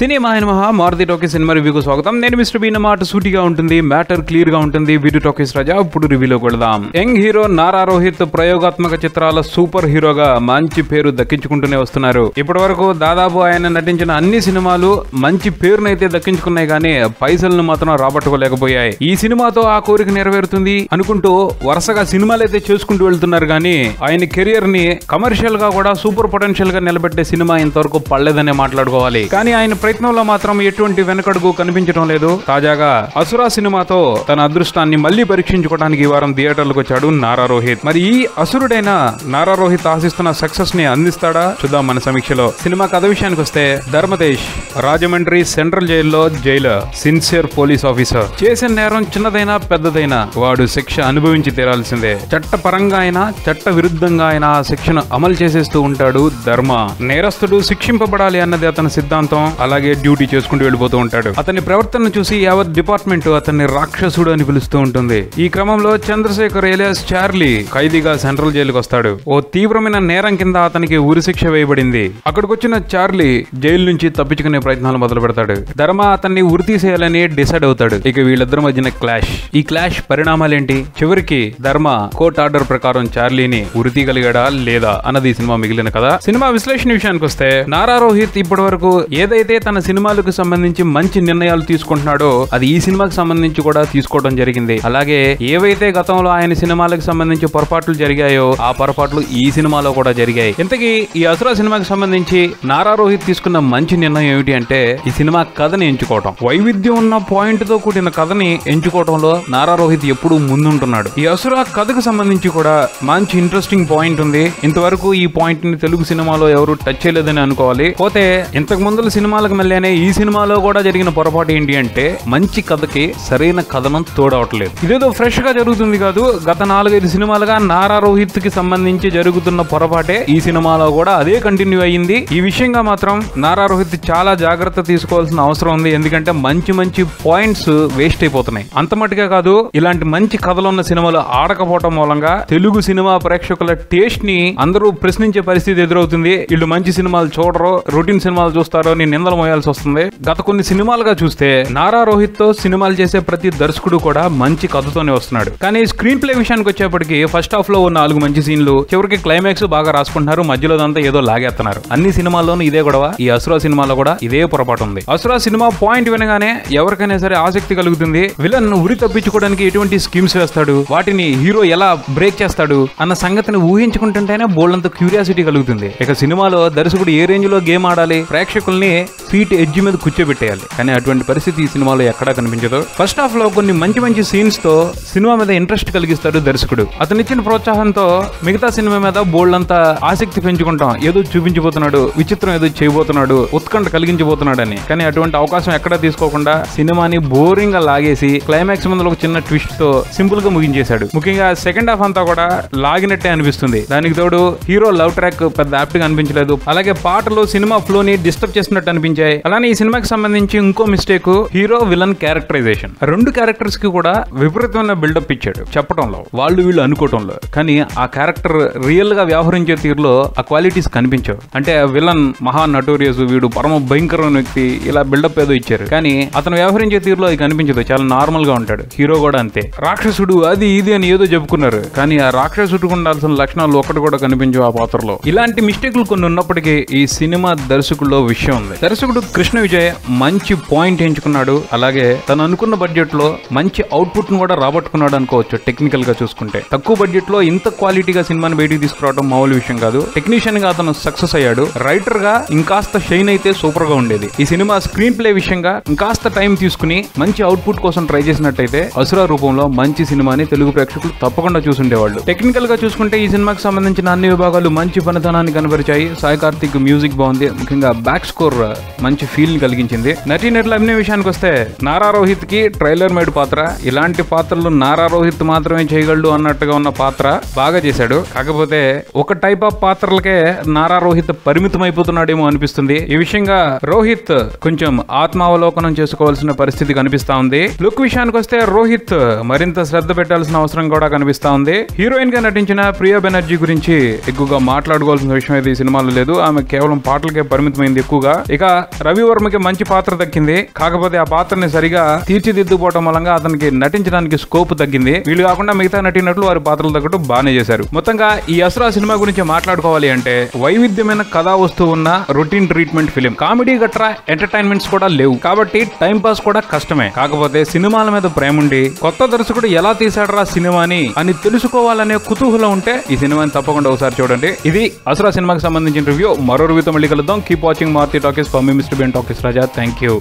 Cinema మహా Maruti talkies cinema రివ్యూకు స్వాగతం. నేను మిస్టర్ బీ. మాట సూటిగా ఉంటుంది, మ్యాటర్ క్లియర్ గా ఉంటుంది. వీడియో టాకీస్ రాజా. ఇప్పుడు రివ్యూలో వెళదాం. యంగ్ హీరో నారా రోహిత్ ప్రయోగాత్మక చిత్రాల సూపర్ హీరోగా మంచి పేరు దక్కించుకుంటూనే వస్తున్నారు. ఇప్పటి వరకు దాదాపు ఆయన నటించిన అన్ని సినిమాలు మంచి పేరునైతే దక్కించుకున్నాయి, కానీ పైసలను మాత్రం రాబట్టుకోలేకపోయాయి. ఈ సినిమాతో ఆ కోరిక నెరవేరుతుంది అనుకుంటూ వరుసగా సినిమాలు అయితే చేసుకుంటూ వెళ్తున్నారు, కానీ ఆయన కెరియర్ ని కమర్షియల్ గా కూడా సూపర్ పొటెన్షియల్ గా నిలబెట్టే సినిమా ఇంతవరకు పడలేదనే మాట్లాడుకోవాలి. కానీ ఆయన ప్రయత్నంలో మాత్రం ఎటువంటి వెనకడుగు కనిపించడం లేదు. తాజాగా అసురా సినిమాతో తన అదృష్టాన్ని మళ్లీ పరీక్షించుకోవడానికి ఈ వారం థియేటర్లకు వచ్చాడు నారా రోహిత్. మరి ఈ అసురుడైన నారా రోహిత్ ఆశిస్తున్న సక్సెస్ ని అందిస్తాడా చూద్దాం మన సమీక్షలో. సినిమా కథ విషయానికి వస్తే, ధర్మతేజ్ రాజమండ్రి సెంట్రల్ జైల్లో జైలర్, సిన్సియర్ పోలీస్ ఆఫీసర్. చేసిన నేరం చిన్నదైనా పెద్దదైనా వాడు శిక్ష అనుభవించి తీరాల్సిందే. చట్టపరంగా అయినా చట్ట విరుద్ధంగా అయినా ఆ శిక్షను అమలు చేసేస్తూ ఉంటాడు ధర్మ. నేరస్తుడు శిక్షింపబడాలి అన్నది అతని సిద్ధాంతం. అలాగే డ్యూటీ చేసుకుంటూ వెళ్ళిపోతూ ఉంటాడు. అతని ప్రవర్తన చూసి యావత్ డిపార్ట్మెంట్ అతన్ని రాక్షసుడు అని పిలుస్తూ ఉంటుంది. ఈ క్రమంలో చంద్రశేఖర్ ఎలియాస్ చార్లీ ఖైదీగా సెంట్రల్ జైలుకు వస్తాడు. ఓ తీవ్రమైన నేరం కింద అతనికి ఉరిశిక్ష వేయబడింది. అక్కడికి వచ్చిన చార్లీ జైలు నుంచి తప్పించుకునే ప్రయత్నాలు మొదలు పెడతాడు. ధర్మ అతన్ని ఉరి తీసేయాలని డిసైడ్ అవుతాడు. ఇక వీళ్ళిద్దరి మధ్యన క్లాష్. ఈ క్లాష్ పరిణామాలేంటి? చివరికి ధర్మ కోర్ట్ ఆర్డర్ ప్రకారం చార్లీని ఉరి తీయగలిగాడా లేదా అన్నది సినిమా మిగిలిన కథ. సినిమా విశ్లేషణ విషయానికి వస్తే, నారా రోహిత్ ఇప్పటి వరకు ఏదైతే తన సినిమాలకు సంబంధించి మంచి నిర్ణయాలు తీసుకుంటున్నాడో అది ఈ సినిమాకి సంబంధించి కూడా తీసుకోవడం జరిగింది. అలాగే ఏవైతే గతంలో ఆయన సినిమాలకు సంబంధించి పొరపాట్లు జరిగాయో ఆ పొరపాట్లు ఈ సినిమాలో కూడా జరిగాయి. ఇంతకీ ఈ అసురా సినిమాకి సంబంధించి నారా రోహిత్ తీసుకున్న మంచి నిర్ణయం ఏమిటి అంటే, ఈ సినిమా కథని ఎంచుకోవడం. వైవిధ్యం ఉన్న పాయింట్ తో కూడిన కథని ఎంచుకోవడంలో నారా రోహిత్ ఎప్పుడూ ముందుంటున్నాడు. ఈ అసురా కథకు సంబంధించి కూడా మంచి ఇంట్రెస్టింగ్ పాయింట్ ఉంది. ఇంతవరకు ఈ పాయింట్ ని తెలుగు సినిమాలో ఎవరు టచ్ చేయలేదని అనుకోవాలి. పోతే ఇంతకు ముందు సినిమాలకు మళ్ళీ ఈ సినిమాలో కూడా జరిగిన పొరపాటు ఏంటి అంటే, మంచి కథకి సరైన కథనం తోడవట్లేదు. ఇదేదో ఫ్రెష్ గా జరుగుతుంది కాదు, గత 4-5 సినిమాలుగా నారా రోహిత్ కి సంబంధించి జరుగుతున్న పొరపాటే ఈ సినిమాలో కూడా అదే కంటిన్యూ అయ్యింది. ఈ విషయంగా మాత్రం నారా రోహిత్ చాలా జాగ్రత్త తీసుకోవాల్సిన అవసరం ఉంది. ఎందుకంటే మంచి మంచి పాయింట్స్ వేస్ట్ అయిపోతున్నాయి. అంత మట్టుగా కాదు, ఇలాంటి మంచి కథలు ఉన్న సినిమాలు ఆడకపోవటం మూలంగా తెలుగు సినిమా ప్రేక్షకుల టేస్ట్ ని అందరూ ప్రశ్నించే పరిస్థితి ఎదురవుతుంది. వీళ్ళు మంచి సినిమాలు చూడరు, రొటీన్ సినిమాలు చూస్తారో అని నిందలు మోయాల్సి వస్తుంది. గత కొన్ని సినిమాలుగా చూస్తే నారా రోహిత్ తో సినిమాలు చేసే ప్రతి దర్శకుడు కూడా మంచి కథతోనే వస్తున్నాడు. కానీ స్క్రీన్ ప్లే విషయానికి వచ్చేప్పటికి ఫస్ట్ హాఫ్ లో 4 మంచి సీన్లు, చివరికి క్లైమాక్స్ బాగా రాసుకుంటున్నారు, మధ్యలో అంతా ఏదో లాగేస్తున్నారు. అన్ని సినిమాల్లోనూ ఇదే గొడవ. ఈ అసురా సినిమాలో కూడా ఇదే పొరపాటు ఉంది. అసురా సినిమా పాయింట్ వినగానే ఎవరికైనా సరే ఆసక్తి కలుగుతుంది. విలన్ ఉరి తప్పించుకోవడానికి ఎటువంటి స్కీమ్స్ వేస్తాడు, వాటిని హీరో ఎలా బ్రేక్ చేస్తాడు అన్న సంగతిని ఊహించుకుంటుంటేనే బోల్డంత క్యూరియాసిటీ కలుగుతుంది. ఇక సినిమాలో దర్శకుడు ఏ రేంజ్ లో గేమ్ ఆడాలి, ప్రేక్షకుల్ని సీట్ ఎడ్జ్ మీద కూర్చోబెట్టేయాలి. కానీ అటువంటి పరిస్థితి ఈ సినిమాలో ఎక్కడా కనిపించదు. ఫస్ట్ హాఫ్ లో కొన్ని మంచి మంచి సీన్స్ తో సినిమా మీద ఇంట్రెస్ట్ కలిగిస్తాడు దర్శకుడు. అతను ఇచ్చిన ప్రోత్సాహంతో మిగతా సినిమా మీద బోల్డ్ అంతా ఆసక్తి పెంచుకుంటాం. ఏదో చూపించబోతున్నాడు, విచిత్రం ఏదో చేయబోతున్నాడు, ఉత్కంఠ కలిగించబోతున్నాడు అని. కానీ అటువంటి అవకాశం ఎక్కడా తీసుకోకుండా సినిమాని బోరింగ్ గా లాగేసి క్లైమాక్స్ ముందు ఒక చిన్న ట్విస్ట్ తో సింపుల్ గా ముగించేశాడు. ముఖ్యంగా సెకండ్ హాఫ్ అంతా కూడా లాగినట్టే అనిపిస్తుంది. దానికి తోడు హీరో లవ్ ట్రాక్ పెద్ద యాప్ట్ గా అనిపించలేదు. అలాగే పాటలు సినిమా ఫ్లో ని డిస్టర్బ్ చేసినట్టు అనిపించాయి. అలానే ఈ సినిమాకి సంబంధించి ఇంకో mistake, hero villain characterization. 2 characters కి కూడా విపరీతమైన బిల్డప్ ఇచ్చాడు చెప్పడంలో, వాళ్ళు వీళ్ళు అనుకోవటంలో. కానీ ఆ క్యారెక్టర్ రియల్ గా వ్యవహరించే తీరులో ఆ క్వాలిటీస్ కనిపించవు. అంటే విలన్ మహా నటోరియస్, వీడు పరమ భయంకరమైన వ్యక్తి, ఇలా బిల్డప్ ఏదో ఇచ్చారు. కానీ అతను వ్యవహరించే తీరులో అది కనిపించదు. చాలా నార్మల్ గా ఉంటాడు. హీరో కూడా అంతే. రాక్షసుడు అది ఇది అని ఏదో చెప్పుకున్నారు, కానీ ఆ రాక్షసుడికి ఉండాల్సిన లక్షణాలు ఒక్కటి కూడా కనిపించవు ఆ పాత్రలో. ఇలాంటి మిస్టేక్లు కొన్ని ఉన్నప్పటికీ ఈ సినిమా దర్శకుల్లో విషయం ఉంది. దర్శకుడు కృష్ణ విజయ్ మంచి పాయింట్ ఎంచుకున్నాడు. అలాగే తను అనుకున్న బడ్జెట్ లో మంచి అవుట్పుట్ ను కూడా రాబట్టుకున్నాడు అనుకోవచ్చు. టెక్నికల్ గా చూసుకుంటే తక్కువ బడ్జెట్ లో ఇంత క్వాలిటీగా సినిమాని బయటికి తీసుకురావడం మామూలు విషయం కాదు. టెక్నీషియన్ గా అతను సక్సెస్ అయ్యాడు. రైటర్ గా ఇంకాస్త షైన్ అయితే సూపర్ గా ఉండేది. ఈ సినిమా స్క్రీన్ ప్లే విషయంగా ఇంకాస్త టైం తీసుకుని మంచి అవుట్పుట్ కోసం ట్రై చేసినట్టయితే అసురా రూపంలో మంచి సినిమాని తెలుగు ప్రేక్షకులు తప్పకుండా చూసుండేవాళ్ళు. టెక్నికల్ గా చూసుకుంటే ఈ సినిమాకి సంబంధించిన అన్ని విభాగాలు మంచి పనితనాన్ని కనబరిచాయి. సాయి కార్తిక్ మ్యూజిక్ బాగుంది. ముఖ్యంగా బ్యాక్ స్కోర్ మంచి ఫీల్ కలిగించింది. నటీనటుల అభినయ విషయానికి వస్తే, నారా రోహిత్ కి ట్రైలర్ మేడ్ పాత్ర. ఇలాంటి పాత్రలు నారా రోహిత్ మాత్రమే చేయగలడు అన్నట్టుగా ఉన్న పాత్ర బాగా చేశాడు. కాకపోతే ఒక టైప్ ఆఫ్ పాత్రలకే నారా రోహిత్ పరిమితం అయిపోతున్నాడేమో అనిపిస్తుంది. ఈ విషయంగా రోహిత్ కొంచెం ఆత్మావలోకనం చేసుకోవాల్సిన పరిస్థితి కనిపిస్తా ఉంది. లుక్ విషయానికి వస్తే రోహిత్ మరింత శ్రద్ధ పెట్టాల్సిన అవసరం కూడా కనిపిస్తా ఉంది. హీరోయిన్ గా నటించిన ప్రియా బెనర్జీ గురించి ఎక్కువగా మాట్లాడుకోవాల్సిన విషయం అయితే ఈ సినిమాలో లేదు. ఆమె కేవలం పాటలకే పరిమితమైంది ఎక్కువగా. ఇక రవివర్మకి మంచి పాత్ర దక్కింది. కాకపోతే ఆ పాత్రని సరిగా తీర్చిదిద్దుకోవడం మూలంగా అతనికి నటించడానికి స్కోప్ తగ్గింది. వీళ్ళు కాకుండా మిగతా నటినట్లు వారి పాత్రలు తగ్గట్టు బాగానే చేశారు. మొత్తంగా ఈ అసురా సినిమా గురించి మాట్లాడుకోవాలి అంటే వైవిధ్యమైన కథా వస్తువు ఉన్న రొటీన్ ట్రీట్మెంట్ ఫిలిం. కామెడీ గట్రా ఎంటర్టైన్మెంట్స్ కూడా లేవు కాబట్టి టైం పాస్ కూడా కష్టమే. కాకపోతే సినిమాల మీద ప్రేమ ఉండి కొత్త దర్శకుడు ఎలా తీసాడరా సినిమాని అని తెలుసుకోవాలనే కుతూహలం ఉంటే ఈ సినిమాని తప్పకుండా ఒకసారి చూడండి. ఇది అసురా సినిమాకి సంబంధించిన రివ్యూ. మరో రివ్యూతో మళ్ళీ కలుద్దాం. Keep watching Maruthi talkies. Mister Bean talkies Raja. Thank you.